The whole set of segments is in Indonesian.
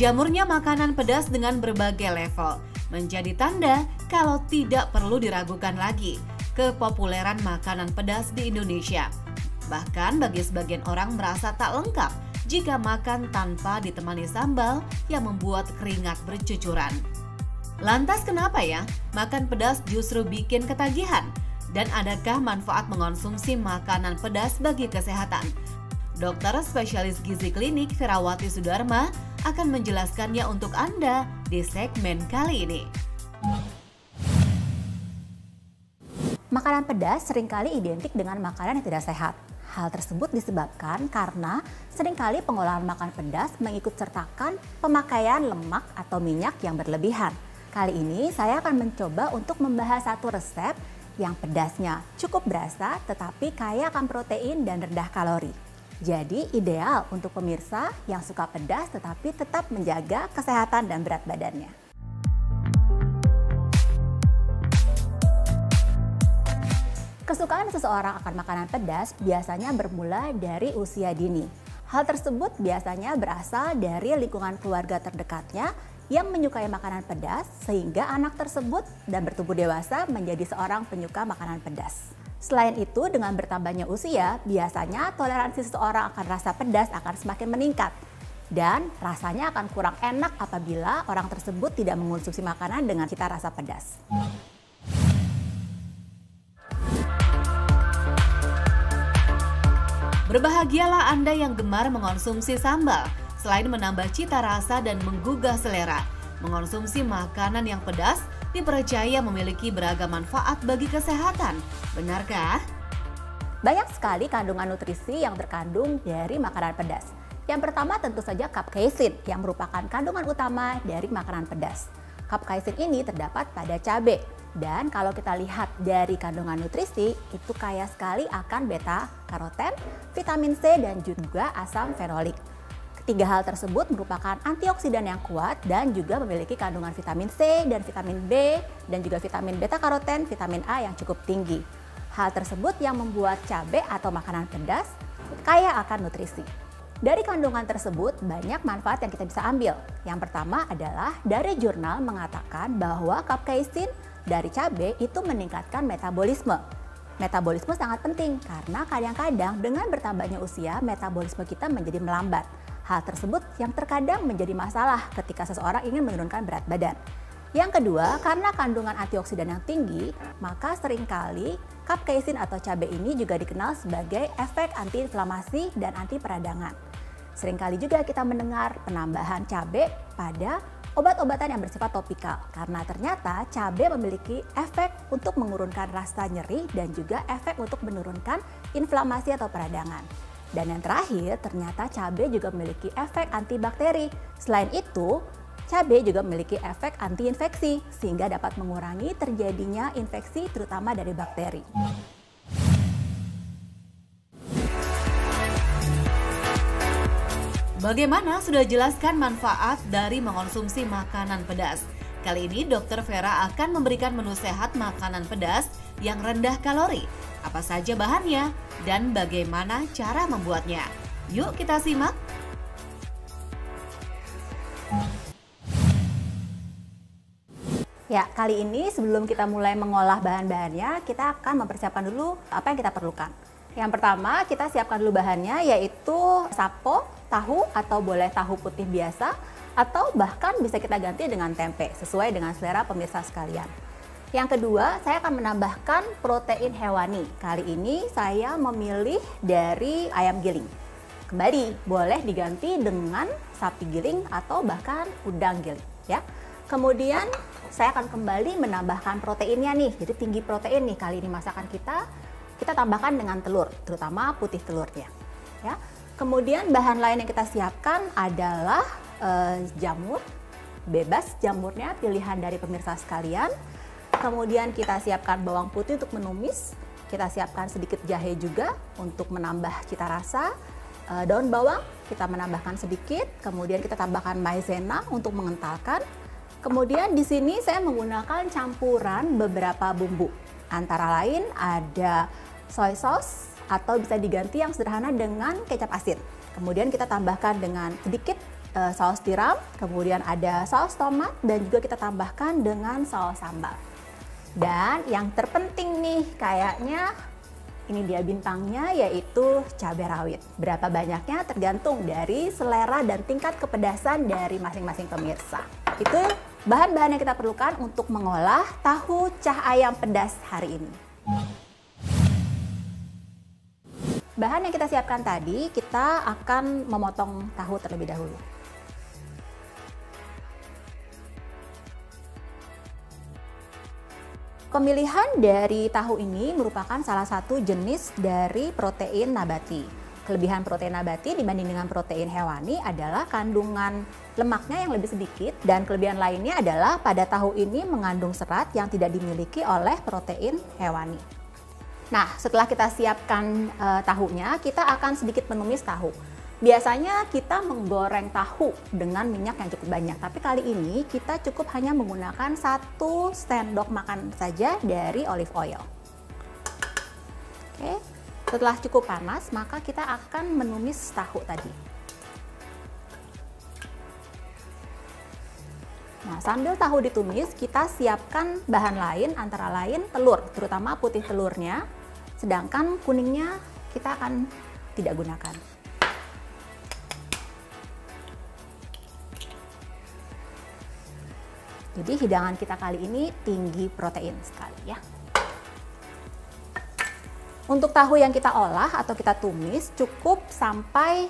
Menjamurnya makanan pedas dengan berbagai level menjadi tanda kalau tidak perlu diragukan lagi kepopuleran makanan pedas di Indonesia. Bahkan bagi sebagian orang merasa tak lengkap jika makan tanpa ditemani sambal yang membuat keringat bercucuran. Lantas kenapa ya makan pedas justru bikin ketagihan? Dan adakah manfaat mengonsumsi makanan pedas bagi kesehatan? Dokter spesialis gizi klinik Ferawati Sudarma akan menjelaskannya untuk Anda di segmen kali ini. Makanan pedas seringkali identik dengan makanan yang tidak sehat. Hal tersebut disebabkan karena seringkali pengolahan makan pedas mengikut sertakan pemakaian lemak atau minyak yang berlebihan. Kali ini saya akan mencoba untuk membahas satu resep yang pedasnya cukup berasa tetapi kaya akan protein dan rendah kalori. Jadi ideal untuk pemirsa yang suka pedas tetapi tetap menjaga kesehatan dan berat badannya. Kesukaan seseorang akan makanan pedas biasanya bermula dari usia dini. Hal tersebut biasanya berasal dari lingkungan keluarga terdekatnya yang menyukai makanan pedas sehingga anak tersebut dan bertumbuh dewasa menjadi seorang penyuka makanan pedas. Selain itu, dengan bertambahnya usia, biasanya toleransi seseorang akan rasa pedas akan semakin meningkat. Dan rasanya akan kurang enak apabila orang tersebut tidak mengonsumsi makanan dengan cita rasa pedas. Berbahagialah Anda yang gemar mengonsumsi sambal. Selain menambah cita rasa dan menggugah selera, mengonsumsi makanan yang pedas dipercaya memiliki beragam manfaat bagi kesehatan. Benarkah? Banyak sekali kandungan nutrisi yang terkandung dari makanan pedas. Yang pertama tentu saja capsaicin yang merupakan kandungan utama dari makanan pedas. Capsaicin ini terdapat pada cabai. Dan kalau kita lihat dari kandungan nutrisi, itu kaya sekali akan beta-karoten, vitamin C, dan juga asam fenolik. Ketiga hal tersebut merupakan antioksidan yang kuat dan juga memiliki kandungan vitamin C dan vitamin B dan juga vitamin beta-karoten, vitamin A yang cukup tinggi. Hal tersebut yang membuat cabai atau makanan pedas kaya akan nutrisi. Dari kandungan tersebut banyak manfaat yang kita bisa ambil. Yang pertama adalah dari jurnal mengatakan bahwa capsaicin dari cabai itu meningkatkan metabolisme. Metabolisme sangat penting karena kadang-kadang dengan bertambahnya usia metabolisme kita menjadi melambat. Hal tersebut yang terkadang menjadi masalah ketika seseorang ingin menurunkan berat badan. Yang kedua, karena kandungan antioksidan yang tinggi, maka seringkali capsaicin atau cabai ini juga dikenal sebagai efek antiinflamasi dan anti peradangan. Seringkali juga kita mendengar penambahan cabai pada obat-obatan yang bersifat topikal karena ternyata cabai memiliki efek untuk mengurungkan rasa nyeri dan juga efek untuk menurunkan inflamasi atau peradangan. Dan yang terakhir, ternyata cabai juga memiliki efek antibakteri. Selain itu, cabai juga memiliki efek antiinfeksi sehingga dapat mengurangi terjadinya infeksi terutama dari bakteri. Bagaimana sudah jelaskan manfaat dari mengonsumsi makanan pedas? Kali ini Dr. Vera akan memberikan menu sehat makanan pedas yang rendah kalori. Apa saja bahannya dan bagaimana cara membuatnya? Yuk kita simak. Ya, kali ini sebelum kita mulai mengolah bahan-bahannya, kita akan mempersiapkan dulu apa yang kita perlukan. Yang pertama, kita siapkan dulu bahannya yaitu sapo, tahu atau boleh tahu putih biasa atau bahkan bisa kita ganti dengan tempe sesuai dengan selera pemirsa sekalian. Yang kedua, saya akan menambahkan protein hewani. Kali ini saya memilih dari ayam giling. Kembali, boleh diganti dengan sapi giling atau bahkan udang giling. Ya. Kemudian saya akan kembali menambahkan proteinnya nih. Jadi tinggi protein nih kali ini masakan kita tambahkan dengan telur, terutama putih telurnya. Ya. Kemudian bahan lain yang kita siapkan adalah jamur. Bebas jamurnya, pilihan dari pemirsa sekalian. Kemudian kita siapkan bawang putih untuk menumis. Kita siapkan sedikit jahe juga untuk menambah cita rasa. Daun bawang kita menambahkan sedikit. Kemudian kita tambahkan maizena untuk mengentalkan. Kemudian di sini saya menggunakan campuran beberapa bumbu. Antara lain ada soy sauce atau bisa diganti yang sederhana dengan kecap asin. Kemudian kita tambahkan dengan sedikit saus tiram, kemudian ada saus tomat, dan juga kita tambahkan dengan saus sambal. Dan yang terpenting nih, kayaknya ini dia bintangnya, yaitu cabai rawit. Berapa banyaknya tergantung dari selera dan tingkat kepedasan dari masing-masing pemirsa. Itu bahan-bahan yang kita perlukan untuk mengolah tahu cah ayam pedas hari ini. Bahan yang kita siapkan tadi, kita akan memotong tahu terlebih dahulu. Pemilihan dari tahu ini merupakan salah satu jenis dari protein nabati. Kelebihan protein nabati dibanding dengan protein hewani adalah kandungan lemaknya yang lebih sedikit, dan kelebihan lainnya adalah pada tahu ini mengandung serat yang tidak dimiliki oleh protein hewani. Nah, setelah kita siapkan tahunya, kita akan sedikit menumis tahu. Biasanya kita menggoreng tahu dengan minyak yang cukup banyak, tapi kali ini kita cukup hanya menggunakan 1 sendok makan saja dari olive oil. Oke, setelah cukup panas, maka kita akan menumis tahu tadi. Nah, sambil tahu ditumis, kita siapkan bahan lain, antara lain telur, terutama putih telurnya. Sedangkan kuningnya kita akan tidak gunakan. Jadi hidangan kita kali ini tinggi protein sekali ya. Untuk tahu yang kita olah atau kita tumis cukup sampai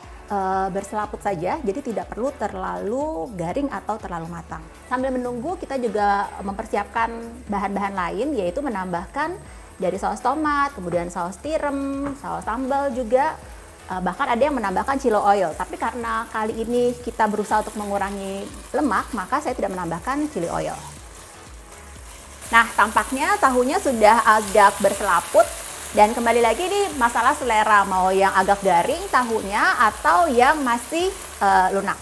berselaput saja, jadi tidak perlu terlalu garing atau terlalu matang. Sambil menunggu, kita juga mempersiapkan bahan-bahan lain, yaitu menambahkan dari saus tomat, kemudian saus tiram, saus sambal juga, bahkan ada yang menambahkan chili oil. Tapi karena kali ini kita berusaha untuk mengurangi lemak, maka saya tidak menambahkan chili oil. Nah, tampaknya tahunya sudah agak berselaput, dan kembali lagi nih masalah selera, mau yang agak garing tahunya atau yang masih lunak.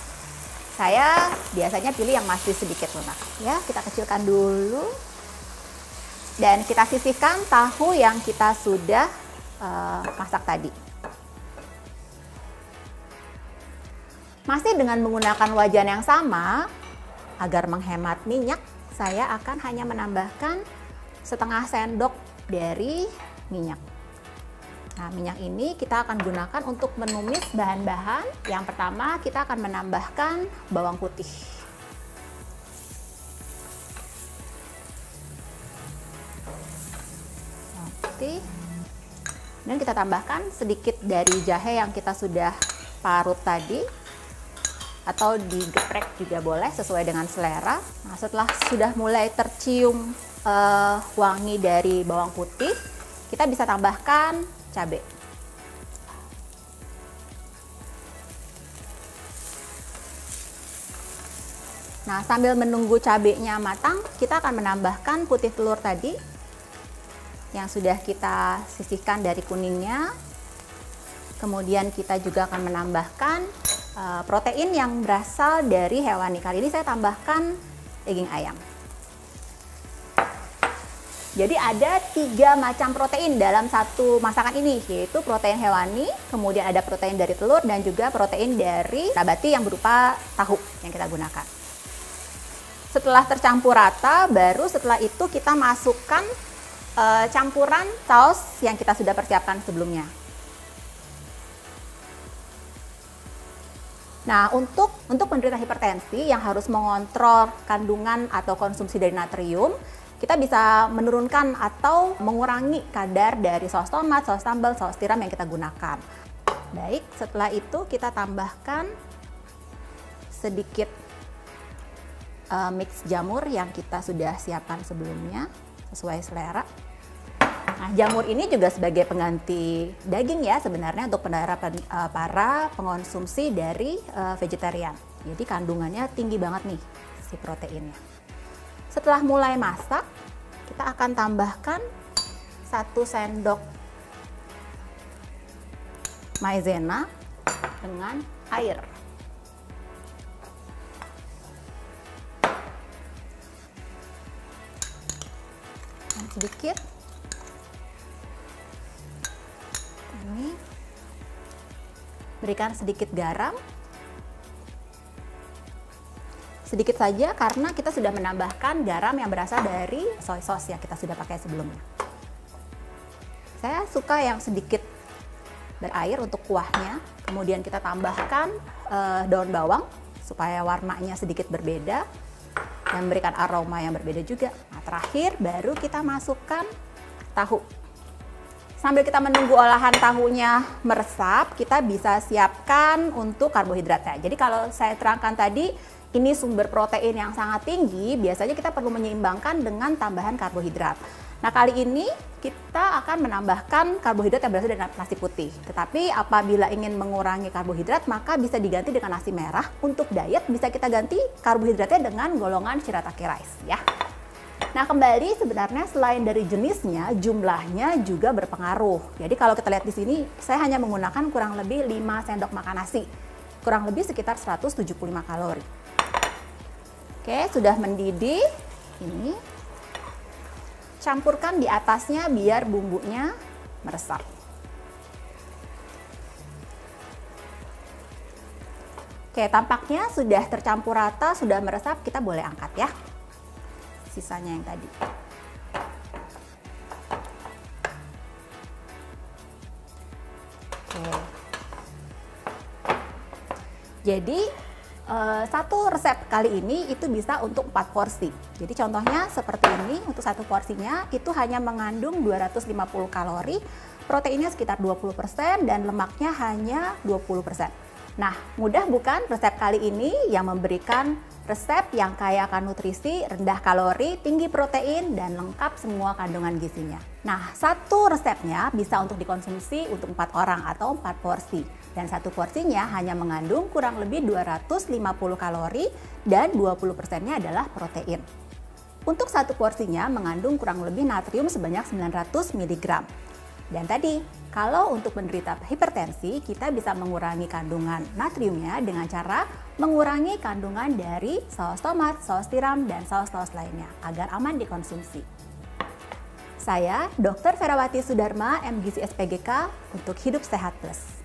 Saya biasanya pilih yang masih sedikit lunak. Ya, kita kecilkan dulu. Dan kita sisihkan tahu yang kita sudah masak tadi. Masih dengan menggunakan wajan yang sama, agar menghemat minyak, saya akan hanya menambahkan setengah sendok dari minyak. Nah, minyak ini kita akan gunakan untuk menumis bahan-bahan. Yang pertama, kita akan menambahkan bawang putih. Dan kita tambahkan sedikit dari jahe yang kita sudah parut tadi, atau digeprek juga boleh sesuai dengan selera. Nah, setelah sudah mulai tercium wangi dari bawang putih, kita bisa tambahkan cabai. Nah, sambil menunggu cabainya matang, kita akan menambahkan putih telur tadi yang sudah kita sisihkan dari kuningnya. Kemudian kita juga akan menambahkan protein yang berasal dari hewani. Kali ini saya tambahkan daging ayam. Jadi ada 3 macam protein dalam satu masakan ini, yaitu protein hewani, kemudian ada protein dari telur, dan juga protein dari nabati yang berupa tahu yang kita gunakan. Setelah tercampur rata, baru setelah itu kita masukkan campuran saus yang kita sudah persiapkan sebelumnya. Nah, untuk penderita hipertensi yang harus mengontrol kandungan atau konsumsi dari natrium, kita bisa menurunkan atau mengurangi kadar dari saus tomat, saus sambal, saus tiram yang kita gunakan. Baik, setelah itu kita tambahkan sedikit mix jamur yang kita sudah siapkan sebelumnya sesuai selera. Nah, jamur ini juga sebagai pengganti daging ya sebenarnya untuk para pengonsumsi dari vegetarian. Jadi kandungannya tinggi banget nih si proteinnya. Setelah mulai masak, kita akan tambahkan 1 sendok maizena dengan air. Dan sedikit. Ini berikan sedikit garam. sedikit saja karena kita sudah menambahkan garam yang berasal dari soy sauce yang kita sudah pakai sebelumnya. Saya suka yang sedikit berair untuk kuahnya, kemudian kita tambahkan daun bawang supaya warnanya sedikit berbeda dan memberikan aroma yang berbeda juga. Nah, terakhir baru kita masukkan tahu. Sambil kita menunggu olahan tahunya meresap, kita bisa siapkan untuk karbohidratnya. Jadi kalau saya terangkan tadi, ini sumber protein yang sangat tinggi, biasanya kita perlu menyeimbangkan dengan tambahan karbohidrat. Nah, kali ini kita akan menambahkan karbohidrat yang berasal dari nasi putih. Tetapi apabila ingin mengurangi karbohidrat, maka bisa diganti dengan nasi merah. Untuk diet bisa kita ganti karbohidratnya dengan golongan shirataki rice ya. Nah, kembali sebenarnya selain dari jenisnya, jumlahnya juga berpengaruh. Jadi kalau kita lihat di sini, saya hanya menggunakan kurang lebih 5 sendok makan nasi. Kurang lebih sekitar 175 kalori. Oke, sudah mendidih. Ini campurkan di atasnya biar bumbunya meresap. Oke, tampaknya sudah tercampur rata, sudah meresap, kita boleh angkat ya. Sisanya yang tadi. Oke. Jadi satu resep kali ini itu bisa untuk 4 porsi. Jadi contohnya seperti ini, untuk satu porsinya itu hanya mengandung 250 kalori, proteinnya sekitar 20% dan lemaknya hanya 20%. Nah, mudah bukan resep kali ini yang memberikan resep yang kaya akan nutrisi, rendah kalori, tinggi protein, dan lengkap semua kandungan gizinya. Nah, satu resepnya bisa untuk dikonsumsi untuk 4 orang atau 4 porsi. Dan satu porsinya hanya mengandung kurang lebih 250 kalori dan 20%-nya adalah protein. Untuk satu porsinya mengandung kurang lebih natrium sebanyak 900 mg. Dan tadi, kalau untuk menderita hipertensi, kita bisa mengurangi kandungan natriumnya dengan cara mengurangi kandungan dari saus tomat, saus tiram, dan saus-saus lainnya agar aman dikonsumsi. Saya, Dr. Ferawati Sudarma, MGizi SPGK, untuk Hidup Sehat Plus.